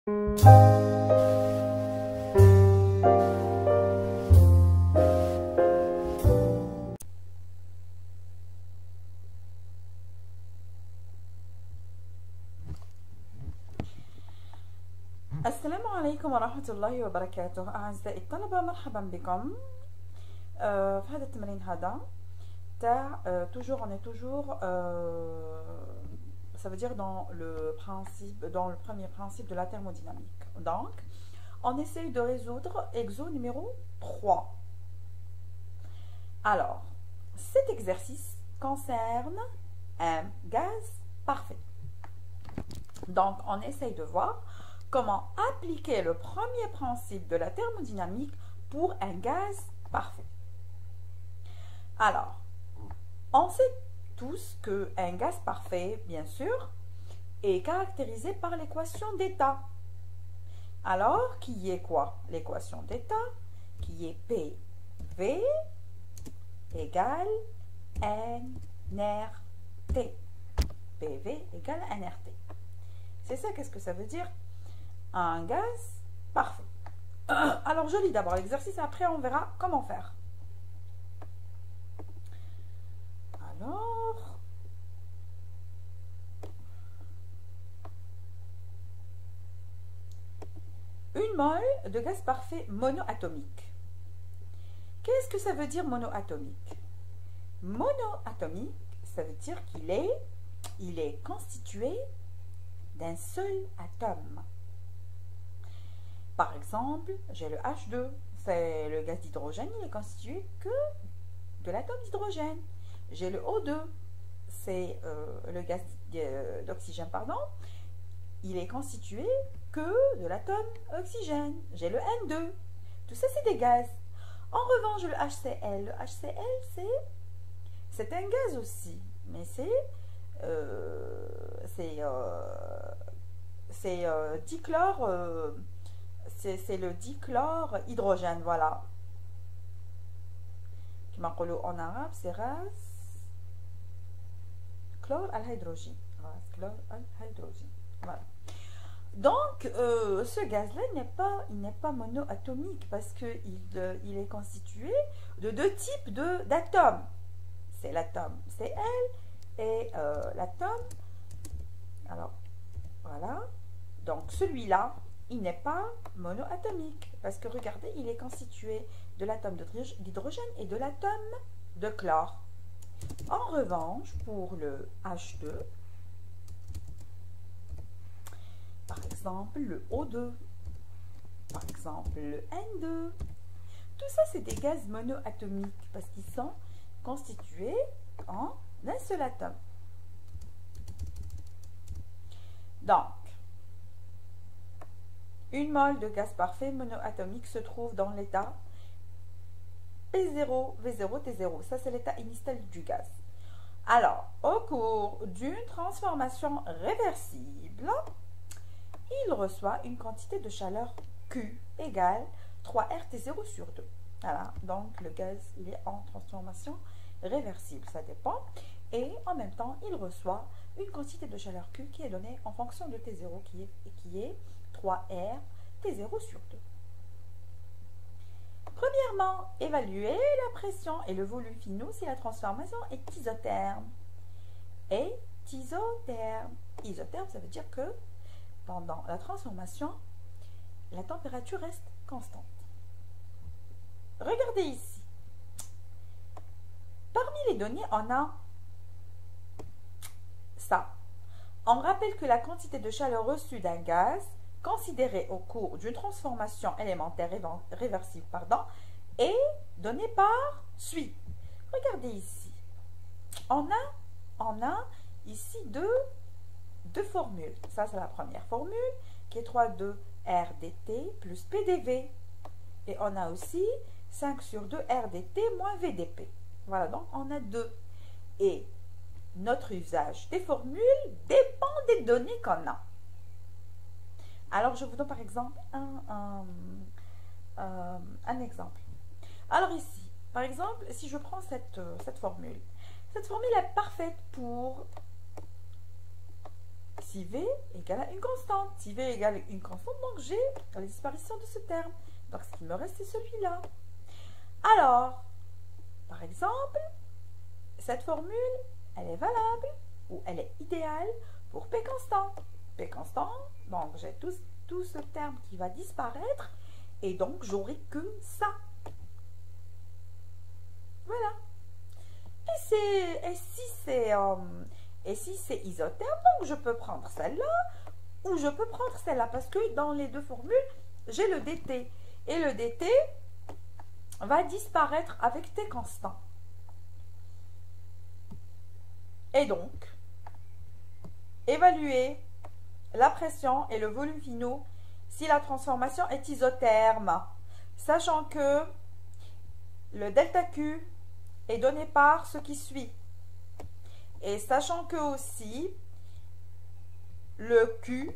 السلام عليكم ورحمة الله وبركاته. أعزائي الطلبة، مرحبا بكم في هذا التمرين هذا تاع toujours on est toujours ça veut dire dans le premier principe de la thermodynamique. Donc on essaye de résoudre exo numéro 3. Alors cet exercice concerne un gaz parfait. Donc on essaye de voir comment appliquer le premier principe de la thermodynamique pour un gaz parfait. Alors, on sait tous qu'un gaz parfait, bien sûr, est caractérisé par l'équation d'état. Alors, qui est quoi? L'équation d'état, qui est PV égale nRT. PV égale nRT. C'est ça, qu'est-ce que ça veut dire? Un gaz parfait. Alors, je lis d'abord l'exercice, après on verra comment faire. Alors, une mole de gaz parfait monoatomique. Qu'est-ce que ça veut dire monoatomique? Monoatomique, ça veut dire qu'il est constitué d'un seul atome. Par exemple, j'ai le H2, c'est le gaz d'hydrogène, il est constitué que de l'atome d'hydrogène. J'ai le O2, c'est le gaz d'oxygène, pardon, il est constitué que de l'atome oxygène. J'ai le N2, tout ça c'est des gaz. En revanche, le HCl, c'est un gaz aussi, mais c'est dichlore. C'est le dichlore hydrogène, voilà. En arabe, c'est ras chlore al-hydrogène. Voilà. Donc, ce gaz-là il n'est pas monoatomique parce qu'il est constitué de deux types d'atomes. C'est l'atome Cl et l'atome. Alors, voilà. Donc, celui-là, il n'est pas monoatomique parce que regardez, il est constitué de l'atome d'hydrogène et de l'atome de chlore. En revanche, pour le H2, par exemple le O2, par exemple le N2, tout ça c'est des gaz monoatomiques parce qu'ils sont constitués en un seul atome. Donc, une mole de gaz parfait monoatomique se trouve dans l'état P0, V0, T0. Ça, c'est l'état initial du gaz. Alors, au cours d'une transformation réversible, il reçoit une quantité de chaleur Q égale 3RT0 sur 2. Voilà, donc le gaz, il est en transformation réversible, ça dépend. Et en même temps, il reçoit une quantité de chaleur Q qui est donnée en fonction de T0 qui est 3R T0 sur 2. Premièrement, évaluer la pression et le volume finaux si la transformation est isotherme. Et isotherme. Isotherme, ça veut dire que pendant la transformation, la température reste constante. Regardez ici. Parmi les données, on a ça. On rappelle que la quantité de chaleur reçue d'un gaz considérée au cours d'une transformation élémentaire réversible est donnée par suit. Regardez ici. On a ici deux formules. Ça, c'est la première formule qui est 3,2 RdT plus PdV. Et on a aussi 5 sur 2 RdT moins VdP. Voilà, donc on a deux. Et notre usage des formules dépend des données qu'on a. Alors, je vous donne par exemple un exemple. Alors ici, par exemple, si je prends cette formule est parfaite pour si V égale à une constante. Si V égale à une constante, donc j'ai la disparition de ce terme. Donc, ce qui me reste, c'est celui-là. Alors, par exemple, cette formule, elle est valable ou elle est idéale pour P constant. P constant, donc j'ai tout ce terme qui va disparaître et donc j'aurai que ça. Voilà. Et si c'est isotherme, donc je peux prendre celle-là ou je peux prendre celle-là parce que dans les deux formules, j'ai le dt. Et le dt va disparaître avec t constant. Et donc, évaluer la pression et le volume finaux si la transformation est isotherme, sachant que le delta Q est donné par ce qui suit. Et sachant que aussi, le Q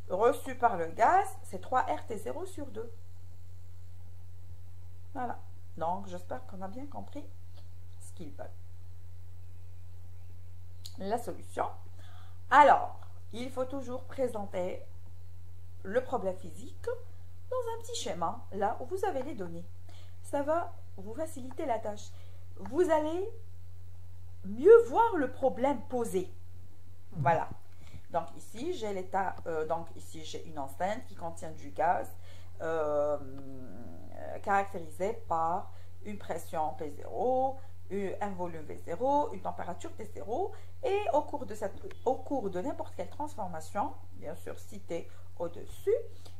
reçu par le gaz, c'est 3RT0 sur 2. Voilà. Donc, j'espère qu'on a bien compris ce qu'ils veulent. La solution. Alors, il faut toujours présenter le problème physique dans un petit schéma, là où vous avez les données. Ça va vous faciliter la tâche. Vous allez mieux voir le problème posé. Voilà. Donc ici, j'ai l'état, donc ici j'ai une enceinte qui contient du gaz caractérisé par une pression P0, un volume V0, une température T0, et au cours de n'importe quelle transformation, bien sûr citée au-dessus,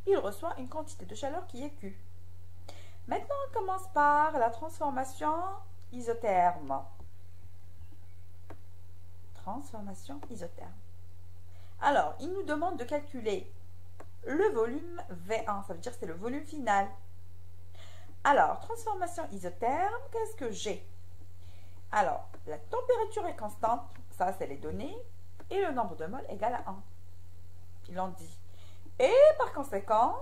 il reçoit une quantité de chaleur qui est Q. Maintenant, on commence par la transformation isotherme. Transformation isotherme. Alors, il nous demande de calculer le volume V1, ça veut dire que c'est le volume final. Alors, transformation isotherme, qu'est-ce que j'ai? Alors, la température est constante, ça c'est les données, et le nombre de moles égale à 1. Ils l'ont dit. Et par conséquent,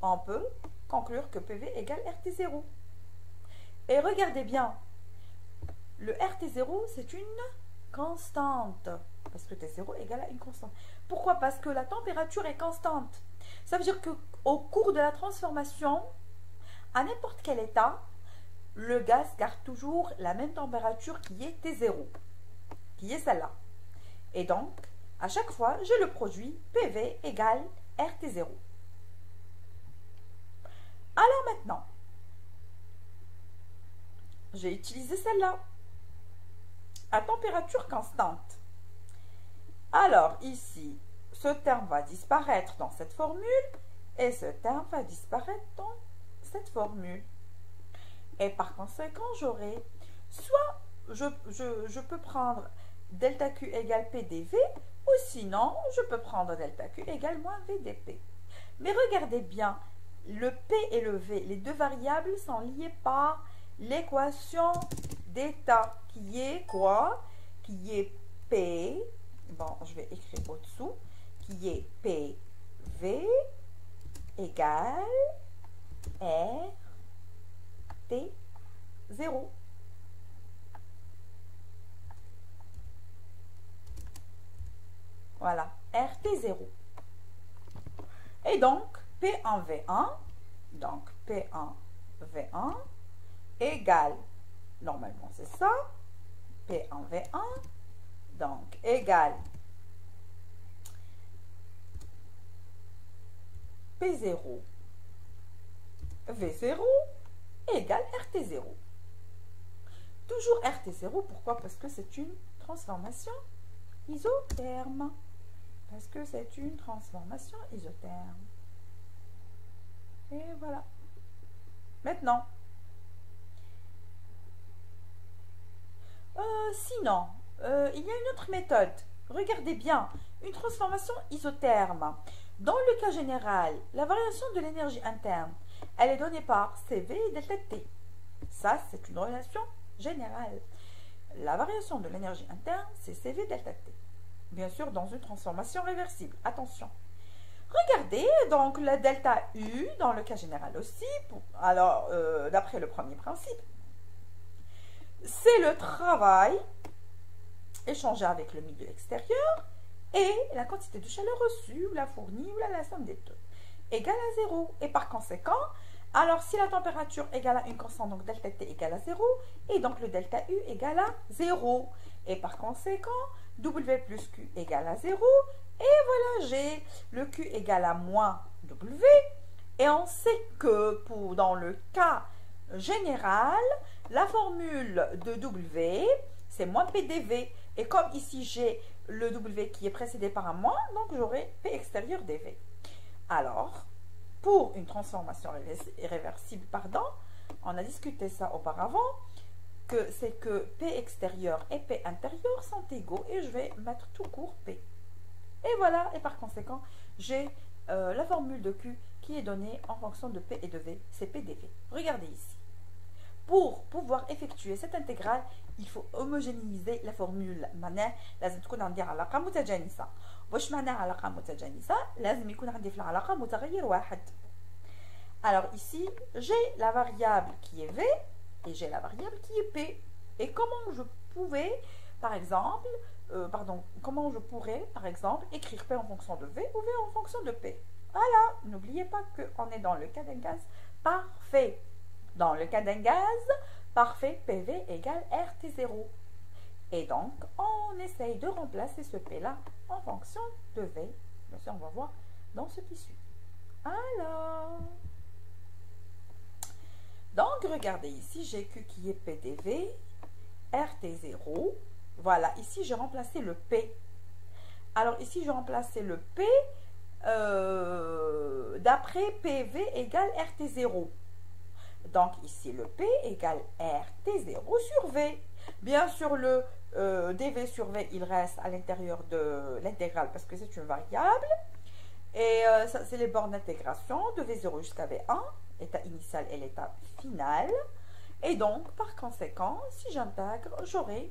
on peut conclure que PV égale RT0. Et regardez bien, le RT0 c'est une constante, parce que T0 égale à une constante. Pourquoi? Parce que la température est constante. Ça veut dire qu'au cours de la transformation, à n'importe quel état, le gaz garde toujours la même température qui est T0, qui est celle-là. Et donc, à chaque fois, j'ai le produit PV égale RT0. Alors maintenant, j'ai utilisé celle-là, à température constante. Alors ici, ce terme va disparaître dans cette formule et ce terme va disparaître dans cette formule. Et par conséquent, j'aurai soit je peux prendre delta Q égale P dV, ou sinon, je peux prendre delta Q égale moins V dP. Mais regardez bien, le P et le V, les deux variables sont liées par l'équation d'état, qui est quoi? Qui est P, bon, je vais écrire au-dessous, qui est PV égale R T0. Voilà, RT0. Et donc, P en V1, donc P en V1 égale, normalement c'est ça, P en V1, donc égale P0, V0 égale RT0. Toujours RT0, pourquoi? Parce que c'est une transformation isotherme. Parce que c'est une transformation isotherme. Et voilà. Maintenant, sinon, il y a une autre méthode. Regardez bien, une transformation isotherme. Dans le cas général, la variation de l'énergie interne, elle est donnée par CV et delta T. Ça, c'est une relation générale. La variation de l'énergie interne, c'est CV delta T. Bien sûr, dans une transformation réversible. Attention. Regardez, donc, la delta U, dans le cas général aussi, alors, d'après le premier principe, c'est le travail échangé avec le milieu extérieur, et la quantité de chaleur reçue, ou la fournie, ou la somme des deux, égale à 0. Et par conséquent, alors si la température égale à une constante, donc delta T égale à 0, et donc le delta U égale à 0. Et par conséquent, W plus Q égale à 0, et voilà, j'ai le Q égale à moins W, et on sait que dans le cas général, la formule de W, c'est moins PdV, et comme ici j'ai le W qui est précédé par un moins, donc j'aurai P extérieur dV. Alors, pour une transformation réversible, pardon, on a discuté ça auparavant, que c'est que P extérieur et P intérieur sont égaux, et je vais mettre tout court P. Et voilà, et par conséquent, j'ai la formule de Q qui est donnée en fonction de P et de V, c'est PdV. Regardez ici. Pour pouvoir effectuer cette intégrale, il faut homogénéiser la formule. معناه لازم تكون عندي علاقة متجانسة. واش معناها علاقة متجانسة؟ لازم يكون عندي في العلاقة متغير واحد. Alors ici, j'ai la variable qui est V et j'ai la variable qui est P. Et comment je pouvais, par exemple, comment je pourrais, par exemple, écrire P en fonction de V ou V en fonction de P? Voilà, n'oubliez pas qu'on est dans le cas d'un gaz parfait. Dans le cas d'un gaz parfait, PV égale RT0. Et donc, on essaye de remplacer ce P-là en fonction de V. Bien sûr, on va voir dans ce qui suit. Alors, donc, regardez ici, j'ai Q qui est PdV, RT0. Voilà, ici, j'ai remplacé le P. Alors, ici, j'ai remplacé le P d'après PV égale RT0. Donc, ici, le P égale RT0 sur V. Bien sûr, le dV sur V, il reste à l'intérieur de l'intégrale parce que c'est une variable. Et ça, c'est les bornes d'intégration de V0 jusqu'à V1, état initial et l'état final. Et donc, par conséquent, si j'intègre, j'aurai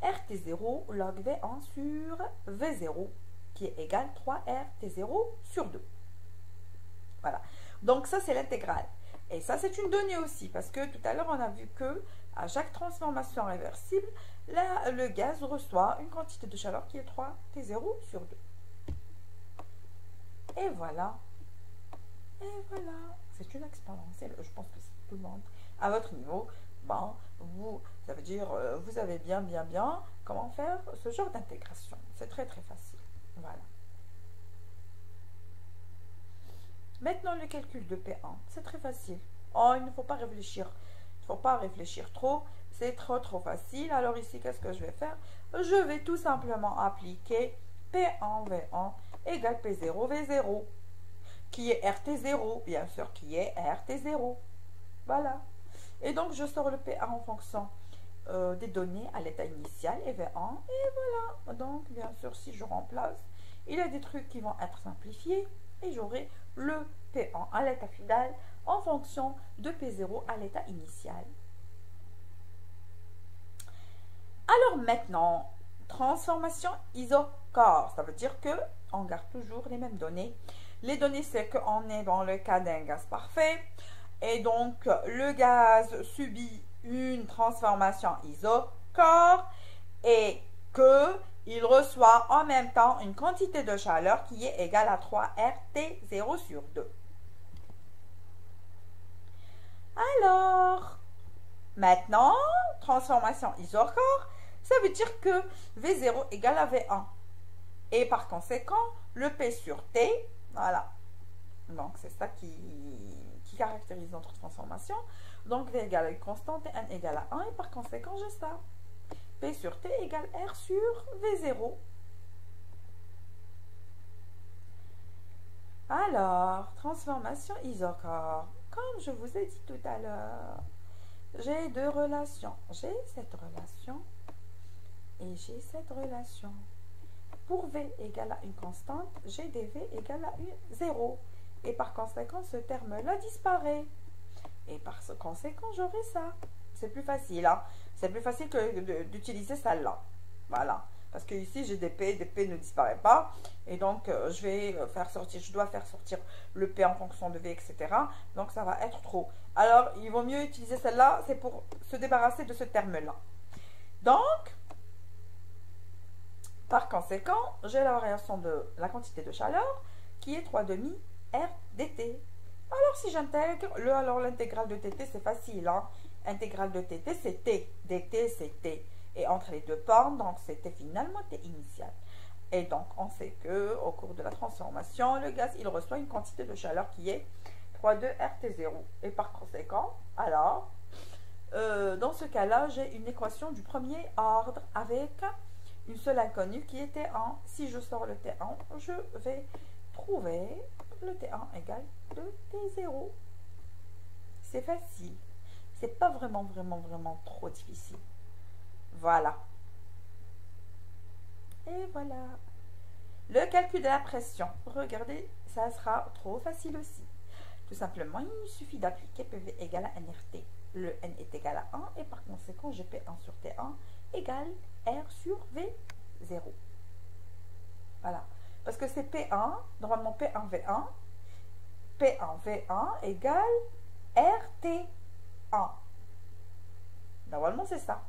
RT0 log V1 sur V0 qui est égal 3RT0 sur 2. Voilà. Donc, ça, c'est l'intégrale. Et ça, c'est une donnée aussi, parce que tout à l'heure, on a vu que à chaque transformation réversible, le gaz reçoit une quantité de chaleur qui est 3T0 sur 2. Et voilà. Et voilà. C'est une exponentielle. Je pense que c'est tout le monde à votre niveau. Bon, ça veut dire, vous avez bien comment faire ce genre d'intégration. C'est très facile. Voilà. Maintenant, le calcul de P1, c'est très facile. Oh, il ne faut pas réfléchir. Il ne faut pas réfléchir trop. C'est trop facile. Alors ici, qu'est-ce que je vais faire? Je vais tout simplement appliquer P1, V1 égale P0, V0, qui est RT0, bien sûr, qui est RT0. Voilà. Et donc, je sors le P1 en fonction des données à l'état initial et V1. Et voilà. Donc, bien sûr, si je remplace, il y a des trucs qui vont être simplifiés. Et j'aurai le P1 à l'état final en fonction de P0 à l'état initial. Alors maintenant, transformation isochore. Ça veut dire que on garde toujours les mêmes données. Les données, c'est qu'on est dans le cas d'un gaz parfait. Et donc, le gaz subit une transformation isochore et qu'il reçoit en même temps une quantité de chaleur qui est égale à 3RT0 sur 2. Alors, maintenant, transformation isochore, ça veut dire que V0 égale à V1. Et par conséquent, le P sur T, voilà. Donc, c'est ça qui caractérise notre transformation. Donc, V égale à une constante et N égale à 1. Et par conséquent, j'ai ça. P sur T égale R sur V0. Alors, transformation isochore. Comme je vous ai dit tout à l'heure, j'ai deux relations. J'ai cette relation et j'ai cette relation. Pour V égale à une constante, j'ai des V égale à 0. Et par conséquent, ce terme-là disparaît. Et par conséquent, j'aurai ça. C'est plus facile, hein? C'est plus facile que d'utiliser celle-là. Voilà. Parce que ici, j'ai des P ne disparaît pas. Et donc, je dois faire sortir le P en fonction de V, etc. Donc, ça va être trop. Alors, il vaut mieux utiliser celle-là, c'est pour se débarrasser de ce terme-là. Donc, Par conséquent, j'ai la variation de la quantité de chaleur qui est 3 demi R dt. Alors si j'intègre, alors l'intégrale de tt c'est facile. Hein? Intégrale de tt c'est t, dt c'est t. Et entre les deux pentes, donc c'était finalement t initial. Et donc on sait que au cours de la transformation, le gaz il reçoit une quantité de chaleur qui est 3,2 RT0. Et par conséquent, alors, dans ce cas-là, j'ai une équation du premier ordre avec une seule inconnue qui est T1. Si je sors le T1, je vais trouver le T1 égal de T0. C'est facile. C'est pas vraiment trop difficile. Voilà. Et voilà. Le calcul de la pression. Regardez, ça sera trop facile aussi. Tout simplement, il suffit d'appliquer PV égale à nRT. Le N est égal à 1 et par conséquent, j'ai P1 sur T1 égale R sur V0. Voilà. Parce que c'est P1, normalement P1 V1, P1 V1 égale RT1. Normalement, c'est ça.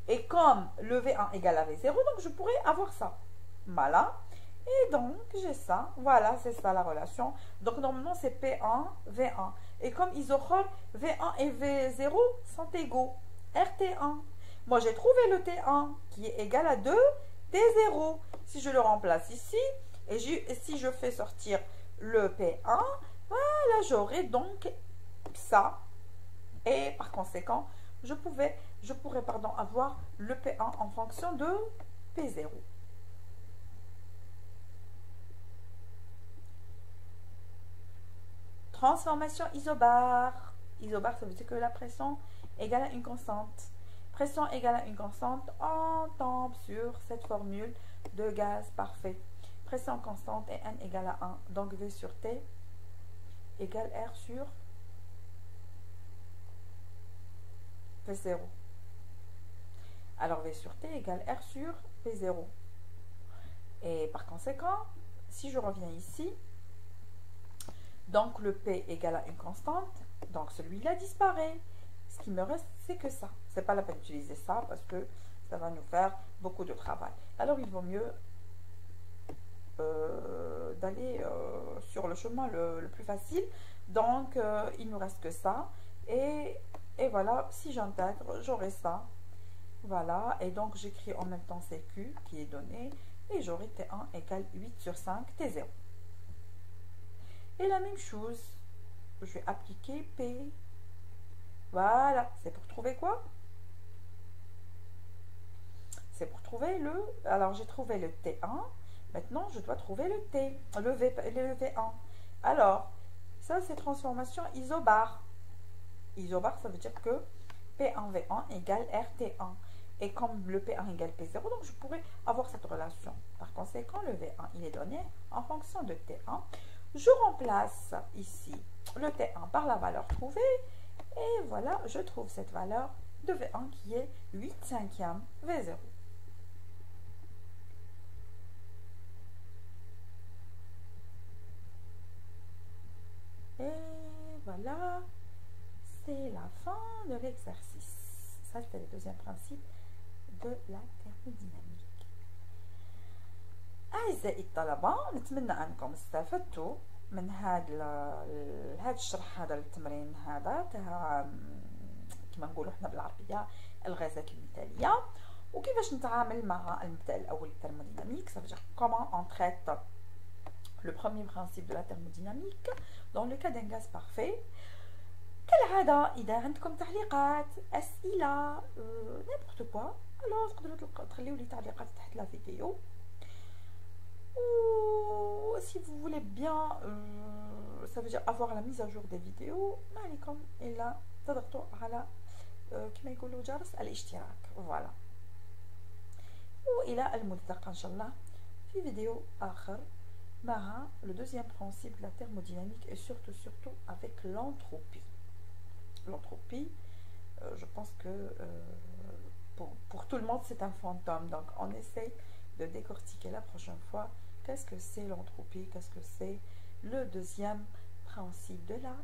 Et comme le V1 égale à V0, donc je pourrais avoir ça. Voilà. Et donc, j'ai ça. Voilà, c'est ça la relation. Donc, normalement, c'est P1, V1. Et comme isochore, V1 et V0 sont égaux. RT1. Moi, j'ai trouvé le T1 qui est égal à 2 T0. Si je le remplace ici, et si je fais sortir le P1, voilà, j'aurai donc ça. Et par conséquent, je pourrais avoir le P1 en fonction de P0. Transformation isobare. Isobare, ça veut dire que la pression égale à une constante. Pression égale à une constante, on tombe sur cette formule de gaz parfait. Pression constante et N égale à 1. Donc V sur T égale R sur V0. Alors V sur T égale R sur V0. Et par conséquent, si je reviens ici, donc le P égale à une constante, donc celui-là disparaît. Ce qui me reste, c'est que ça. C'est pas la peine d'utiliser ça parce que ça va nous faire beaucoup de travail. Alors il vaut mieux d'aller sur le chemin le plus facile. Donc il ne nous reste que ça. Et voilà, si j'intègre, j'aurai ça. Voilà, et donc j'écris en même temps CQ qui est donné. Et j'aurai T1 égale 8 sur 5 T0. Et la même chose, je vais appliquer P. Voilà, c'est pour trouver quoi? C'est pour trouver le... Alors, j'ai trouvé le T1. Maintenant, je dois trouver le T, le V1. Alors, ça, c'est transformation isobare. Isobare, ça veut dire que P1, V1 égale RT1. Et comme le P1 égale P0, donc je pourrais avoir cette relation. Par conséquent, le V1, il est donné en fonction de T1. Je remplace ici le T1 par la valeur trouvée. Et voilà, je trouve cette valeur de V1 qui est 8 cinquièmes V0. Et voilà, c'est la fin de l'exercice. Ça, c'était le deuxième principe de la thermodynamique. أعزائي الطلبة، نتمنى أنكم استفدتوا من هذا الشرح، هذا التمرين هذا كما نقولوا احنا بالعربية الغازات المثالية، وكيفاش نتعامل مع المبدأ الأول الترموديناميك. Ça veut dire comment on traite le premier principe de la thermodynamique dans le cas d'un gaz parfait. كالعادة إذا عندكم تعليقات، أسئلة، n'importe quoi، alors تقدروا تخليوا لي تعليقات تحت لا فيديو. Ou si vous voulez bien, ça veut dire avoir la mise à jour des vidéos, ما عليكم إلا تضغطوا على كما يقولوا جرس الاشتراك. Voilà. وإلى الملتقى إن شاء الله في فيديو آخر مع le deuxième principe de la thermodynamique et surtout avec l'entropie. L'entropie, je pense que pour tout le monde c'est un fantôme, donc on essaye de décortiquer la prochaine fois qu'est-ce que c'est l'entropie, qu'est-ce que c'est le deuxième principe de la